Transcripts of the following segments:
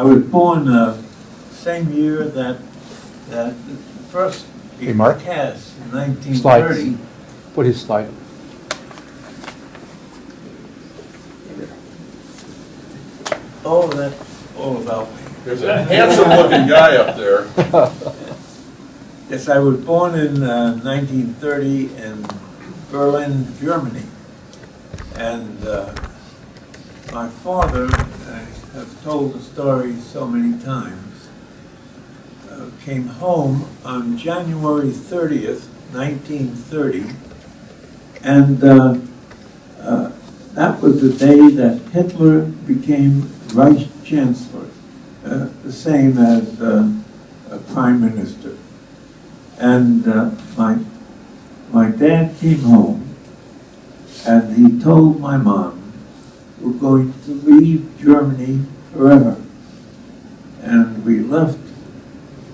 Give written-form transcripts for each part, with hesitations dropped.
I was born same year that the first Hey, Mark. cast in 1930. Slides. Put his slide up. Oh, that's all about me. There's a handsome-looking guy up there. Yes, I was born in 1930 in Berlin, Germany. And my father, I have told the story so many times, came home on January 30th, 1930. And that was the day that Hitler became Reich Chancellor, the same as a Prime Minister. And my dad came home and he told my mom, we're going to leave Germany forever. And we left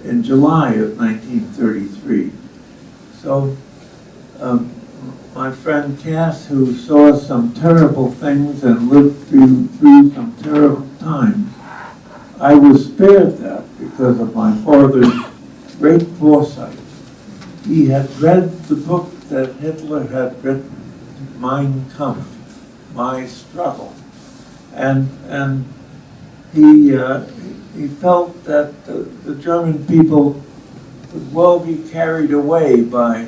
in July of 1933. So my friend Cass, who saw some terrible things and lived through some terrible times, I was spared that because of my father's great foresight. He had read the book that Hitler had written, Mein Kampf, My Struggle, and he felt that the German people would well be carried away by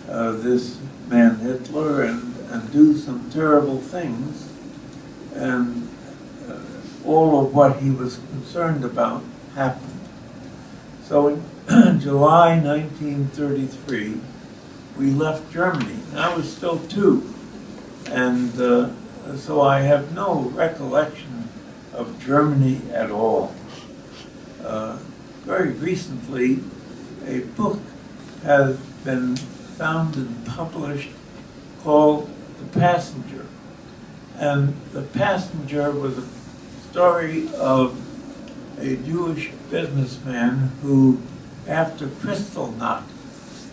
this man Hitler and do some terrible things, and all of what he was concerned about happened. So in July 1933, we left Germany. I was still 2, and so I have no recollection of Germany at all. Very recently, a book has been found and published called The Passenger. And The Passenger was a story of a Jewish businessman who, after Kristallnacht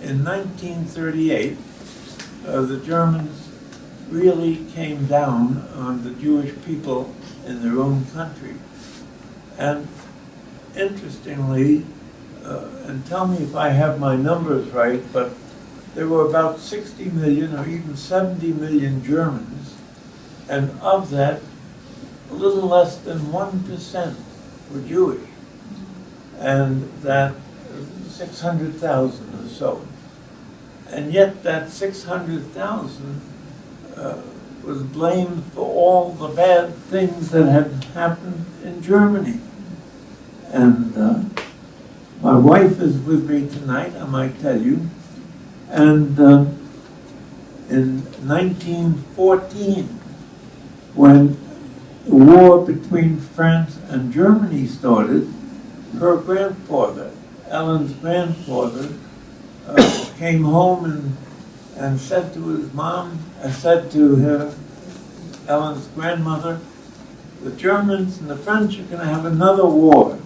in 1938, the Germans really came down on the Jewish people in their own country. And interestingly, and tell me if I have my numbers right, but there were about 60 million or even 70 million Germans, and of that, a little less than 1% were Jewish, and that 600,000 or so. And yet that 600,000 was blamed for all the bad things that had happened in Germany. And my wife is with me tonight, I might tell you. And in 1914, when the war between France and Germany started, her grandfather, Ellen's grandfather, came home and said to his mom, said to her, Ellen's grandmother, the Germans and the French are going to have another war,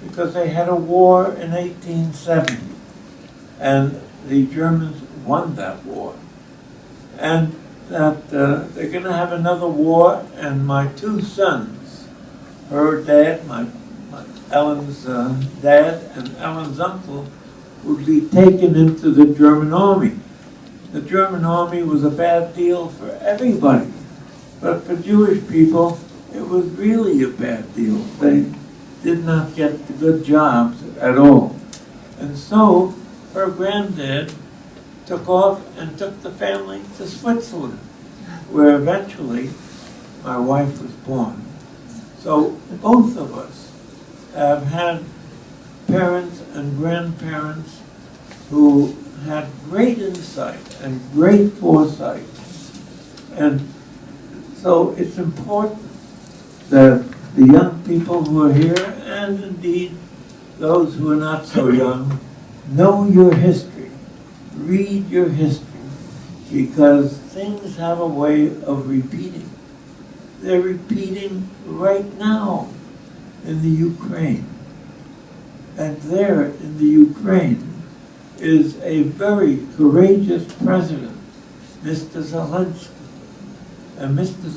because they had a war in 1870, and the Germans won that war. And that they're going to have another war, and my 2 sons, her dad, my Ellen's dad, and Ellen's uncle, would be taken into the German army. The German army was a bad deal for everybody, but for Jewish people, it was really a bad deal. They did not get the good jobs at all. And so her granddad took off and took the family to Switzerland, where eventually my wife was born. So both of us have had parents and grandparents who had great insight and great foresight. And so it's important that the young people who are here, and indeed those who are not so young, know your history. Read your history, because things have a way of repeating. They're repeating right now in the Ukraine. And there in the Ukraine is a very courageous president, Mr. Zelensky. And Mr.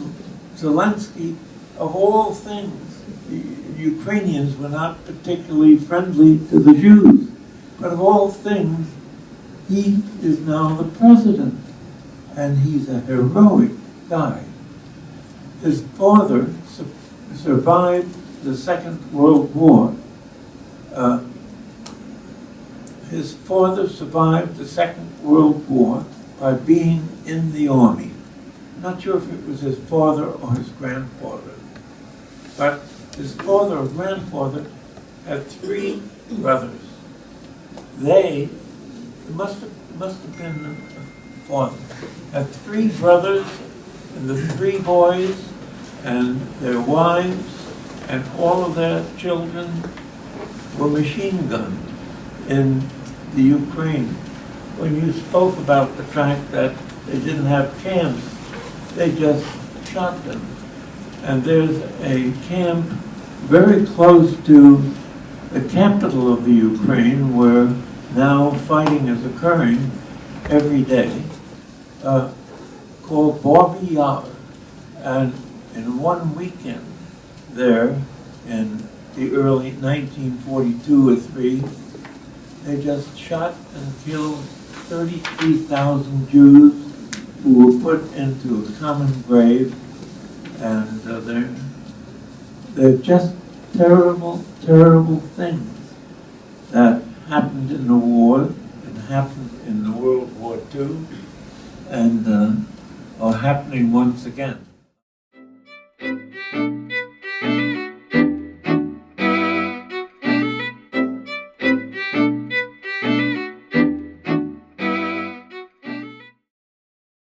Zelensky, of all things, Ukrainians were not particularly friendly to the Jews. But of all things, he is now the president, and he's a heroic guy. His father survived the Second World War. His father survived the Second World War by being in the army. I'm not sure if it was his father or his grandfather, but his father or grandfather had 3 brothers. It must have been the father, had 3 brothers, and the 3 boys and their wives and all of their children were machine gunned in the Ukraine. When you spoke about the fact that they didn't have camps, they just shot them. And there's a camp very close to the capital of the Ukraine where now fighting is occurring every day, called Barbie Yar. And in one weekend there, in the early 1942 or 3, they just shot and killed 33,000 Jews who were put into a common grave, and they're just terrible, terrible things that happened in the war and happened in the World War II and are happening once again.